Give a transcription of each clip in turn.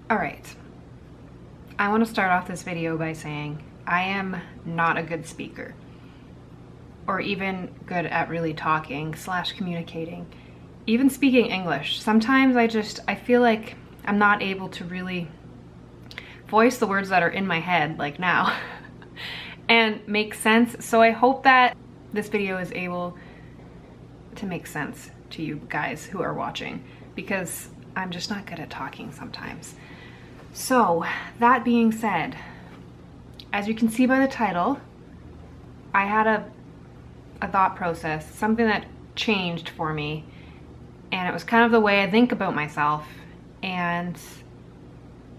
All right, I want to start off this video by saying I am not a good speaker or even good at really talking / communicating, even speaking English. Sometimes I feel like I'm not able to really voice the words that are in my head like now and make sense. So I hope that this video is able to make sense to you guys who are watching, because I'm just not good at talking sometimes. So that being said, as you can see by the title, I had a thought process, something that changed for me, and it was kind of the way I think about myself, and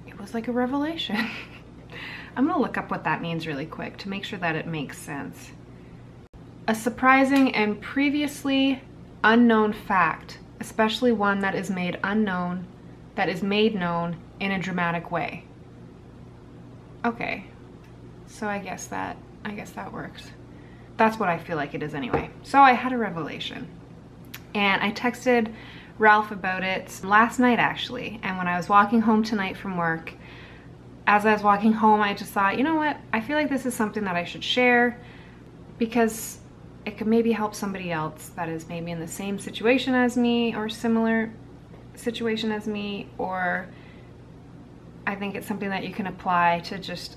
it was like a revelation. I'm gonna look up what that means really quick to make sure that it makes sense. A surprising and previously unknown fact, especially one that is made known in a dramatic way. Okay, so I guess that works. That's what I feel like it is anyway. So I had a revelation, and I texted Ralph about it last night actually, and when I was walking home tonight from work, as I was walking home, I just thought, you know what, I feel like this is something that I should share because it could maybe help somebody else that is maybe in the same situation as me or similar situation as me, or I think it's something that you can apply to just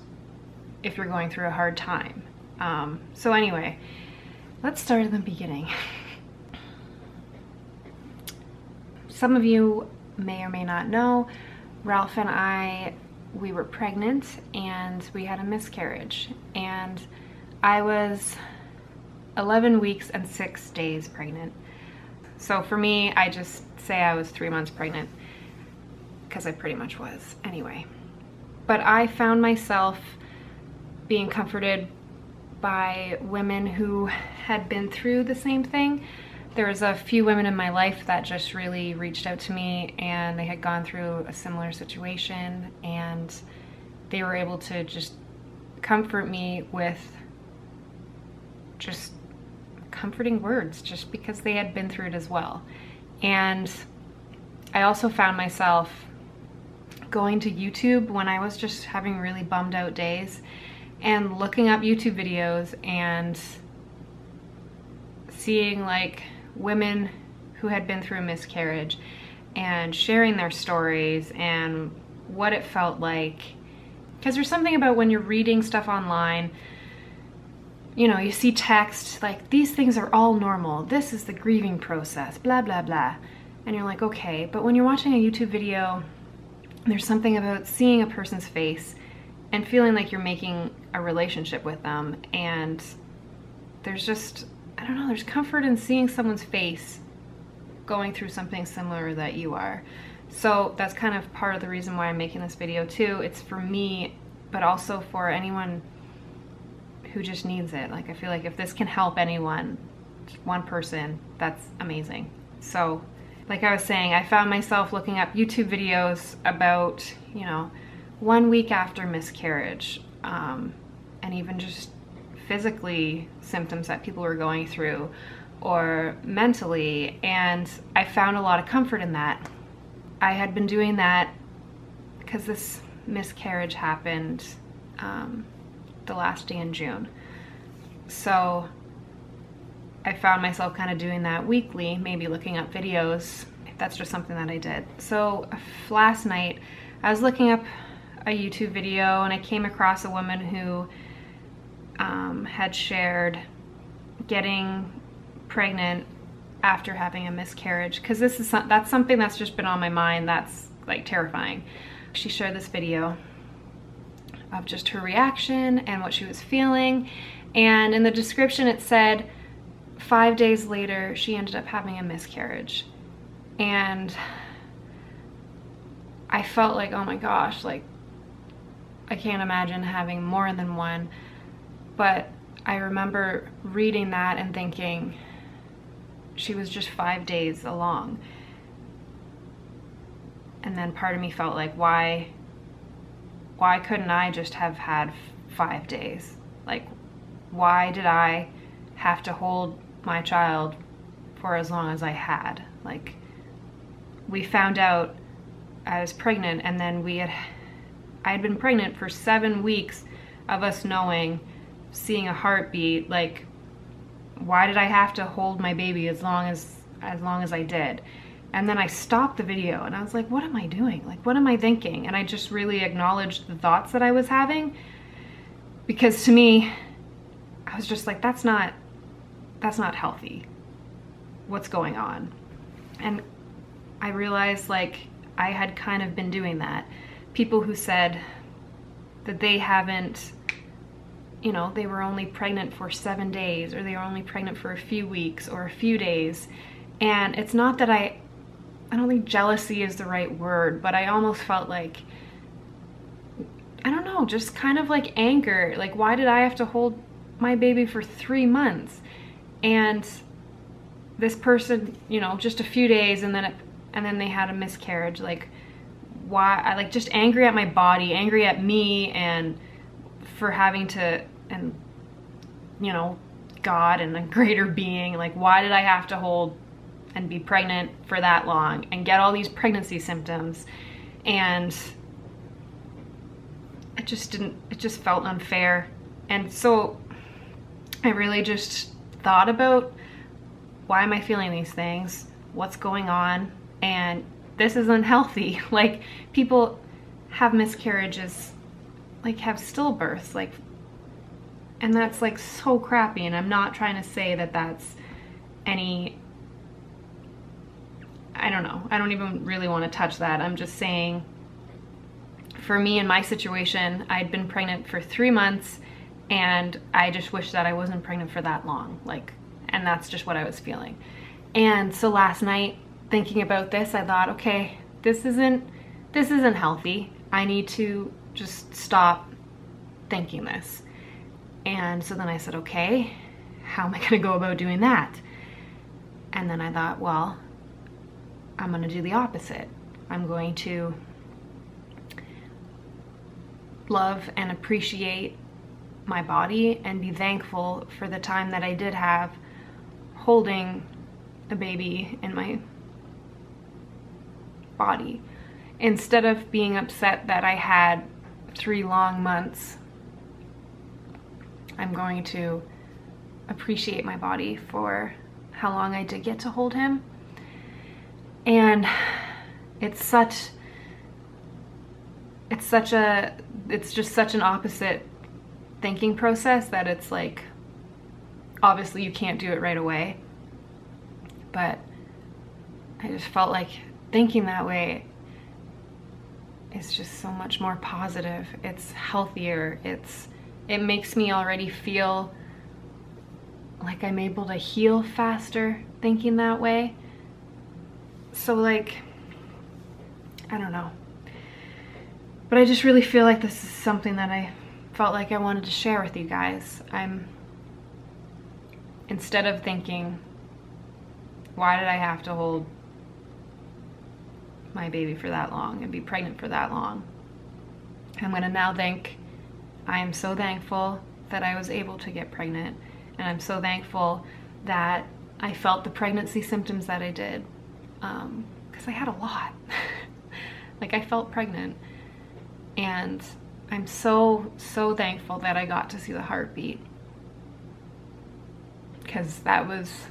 if you're going through a hard time. So anyway, let's start at the beginning. Some of you may or may not know, Ralph and I, we were pregnant and we had a miscarriage, and I was 11 weeks and 6 days pregnant. So for me, I just say I was 3 months pregnant because I pretty much was anyway. But I found myself being comforted by women who had been through the same thing. There was a few women in my life that just really reached out to me, and they had gone through a similar situation, and they were able to just comfort me with just comforting words, just because they had been through it as well. And I also found myself going to YouTube when I was just having really bummed out days and looking up YouTube videos and seeing like women who had been through a miscarriage and sharing their stories and what it felt like. Because there's something about when you're reading stuff online, you know, you see text like, these things are all normal, this is the grieving process, blah blah blah, and you're like, okay. But when you're watching a YouTube video, there's something about seeing a person's face and feeling like you're making a relationship with them, and there's just, I don't know, there's comfort in seeing someone's face going through something similar that you are. So that's kind of part of the reason why I'm making this video too. It's for me, but also for anyone who just needs it. Like, I feel like if this can help anyone, one person, that's amazing. So like I was saying, I found myself looking up YouTube videos about, you know, 1 week after miscarriage, and even just physically symptoms that people were going through or mentally, and I found a lot of comfort in that. I had been doing that because this miscarriage happened the last day in June. So I found myself kind of doing that weekly, maybe looking up videos. That's just something that I did. So last night I was looking up a YouTube video and I came across a woman who had shared getting pregnant after having a miscarriage, because that's something that's just been on my mind that's like terrifying. She shared this video of just her reaction and what she was feeling, and in the description it said 5 days later she ended up having a miscarriage. And I felt like, oh my gosh, like I can't imagine having more than one. But I remember reading that and thinking she was just 5 days along. And then part of me felt like, why couldn't I just have had 5 days? Like, why did I have to hold my child for as long as I had? Like, we found out I was pregnant, and then I had been pregnant for 7 weeks of us knowing, seeing a heartbeat. Like, why did I have to hold my baby as long as I did? And then I stopped the video and I was like, what am I doing? Like, what am I thinking? And I just really acknowledged the thoughts that I was having, because to me, I was just like, that's not healthy. What's going on? And I realized, like, I had kind of been doing that. People who said that they haven't, you know, they were only pregnant for 7 days, or they were only pregnant for a few weeks or a few days. And it's not that I don't think jealousy is the right word, but I almost felt like, I don't know, just kind of like anger. Like, why did I have to hold my baby for 3 months? And this person, you know, just a few days, and then they had a miscarriage. Like, why? I like just angry at my body, angry at me, and for having to, and you know, God and a greater being, like, why did I have to hold and be pregnant for that long and get all these pregnancy symptoms? And it just felt unfair. And so I really just thought about, why am I feeling these things? What's going on? And this is unhealthy. Like, people have miscarriages, like have stillbirths, like, and that's like so crappy. And I'm not trying to say that that's any, I don't know, I don't even really want to touch that. I'm just saying, for me in my situation, I'd been pregnant for 3 months, and I just wish that I wasn't pregnant for that long. Like, and that's just what I was feeling. And so last night, thinking about this, I thought, okay, this isn't healthy. I need to just stop thinking this. And so then I said, okay, how am I gonna go about doing that? And then I thought, well, I'm gonna do the opposite. I'm going to love and appreciate my body and be thankful for the time that I did have holding a baby in my body, instead of being upset that I had 3 long months. I'm going to appreciate my body for how long I did get to hold him. And it's just such an opposite thinking process that it's like, obviously you can't do it right away, but I just felt like thinking that way is just so much more positive. It's healthier. It makes me already feel like I'm able to heal faster thinking that way. So, like, I don't know. But I just really feel like this is something that I felt like I wanted to share with you guys. Instead of thinking, why did I have to hold my baby for that long and be pregnant for that long? I'm gonna now think, I am so thankful that I was able to get pregnant, and I'm so thankful that I felt the pregnancy symptoms that I did, because I had a lot. Like, I felt pregnant, and I'm so thankful that I got to see the heartbeat, because that was,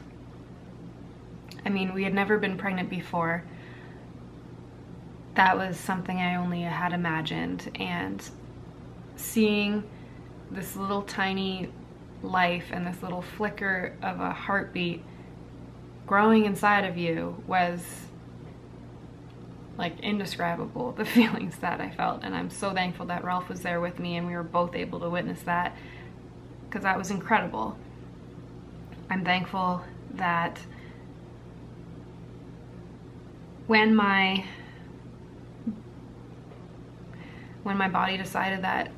I mean, we had never been pregnant before. That was something I only had imagined, and seeing this little tiny life and this little flicker of a heartbeat growing inside of you was like indescribable, the feelings that I felt. And I'm so thankful that Ralph was there with me and we were both able to witness that, because that was incredible. I'm thankful that when my body decided that,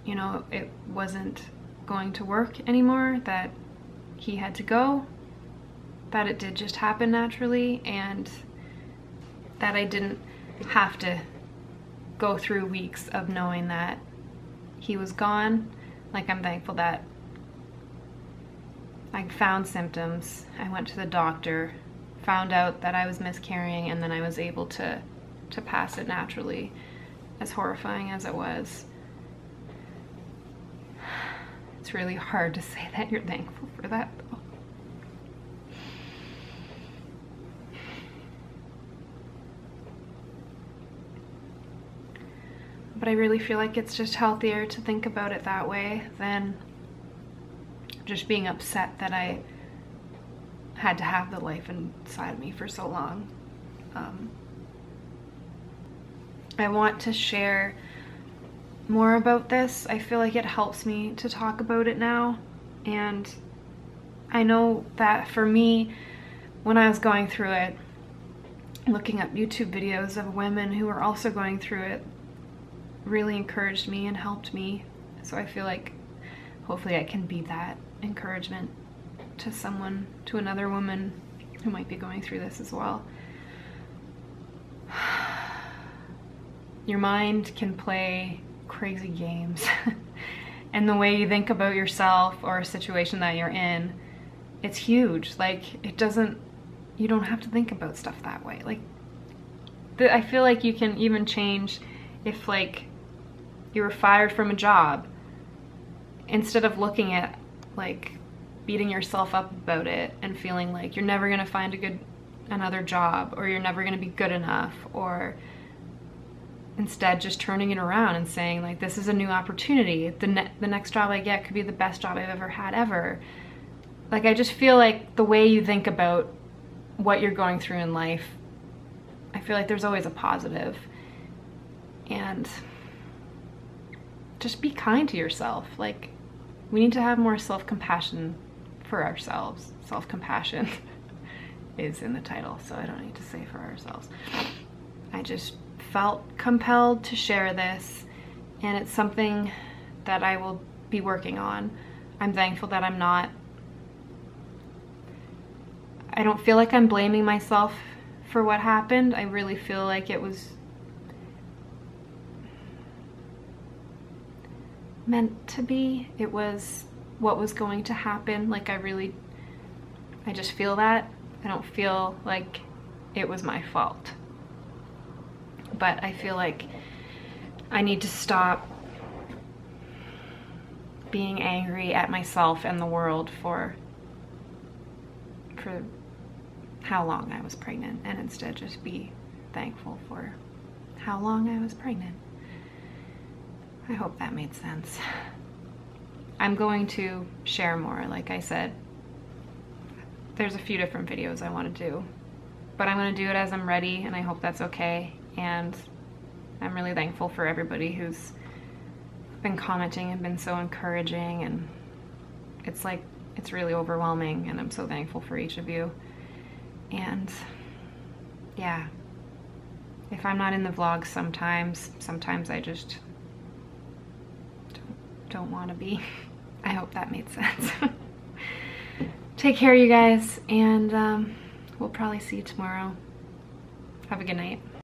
you know, it wasn't going to work anymore, that he had to go, that it did just happen naturally, and that I didn't have to go through weeks of knowing that he was gone. Like, I'm thankful that I found symptoms, I went to the doctor, found out that I was miscarrying, and then I was able to to pass it naturally, as horrifying as it was. It's really hard to say that you're thankful for that, though. But I really feel like it's just healthier to think about it that way than just being upset that I had to have the life inside of me for so long. I want to share more about this. I feel like it helps me to talk about it now, and I know that for me, when I was going through it, looking up YouTube videos of women who were also going through it really encouraged me and helped me. So I feel like hopefully I can be that encouragement to someone, to another woman who might be going through this as well. Your mind can play crazy games and the way you think about yourself or a situation that you're in, it's huge. Like, you don't have to think about stuff that way. Like, I feel like you can even change if, like, you were fired from a job. Instead of looking at, like, beating yourself up about it and feeling like you're never gonna find another job, or you're never gonna be good enough, or instead just turning it around and saying, like, this is a new opportunity. The next job I get could be the best job I've ever had ever. Like, I just feel like the way you think about what you're going through in life, I feel like there's always a positive. And just be kind to yourself. Like, we need to have more self-compassion for ourselves. Self-compassion is in the title, so I don't need to say for ourselves. I just felt compelled to share this, and it's something that I will be working on. I'm thankful that I don't feel like I'm blaming myself for what happened. I really feel like it was meant to be. It was what was going to happen. Like, I just feel that. I don't feel like it was my fault. But I feel like I need to stop being angry at myself and the world for how long I was pregnant, and instead just be thankful for how long I was pregnant. I hope that made sense. I'm going to share more, like I said. There's a few different videos I want to do, but I'm going to do it as I'm ready, and I hope that's okay. And I'm really thankful for everybody who's been commenting and been so encouraging, and it's really overwhelming, and I'm so thankful for each of you. And yeah, if I'm not in the vlogs sometimes I just don't want to be. I hope that made sense. Take care, you guys, and we'll probably see you tomorrow. Have a good night.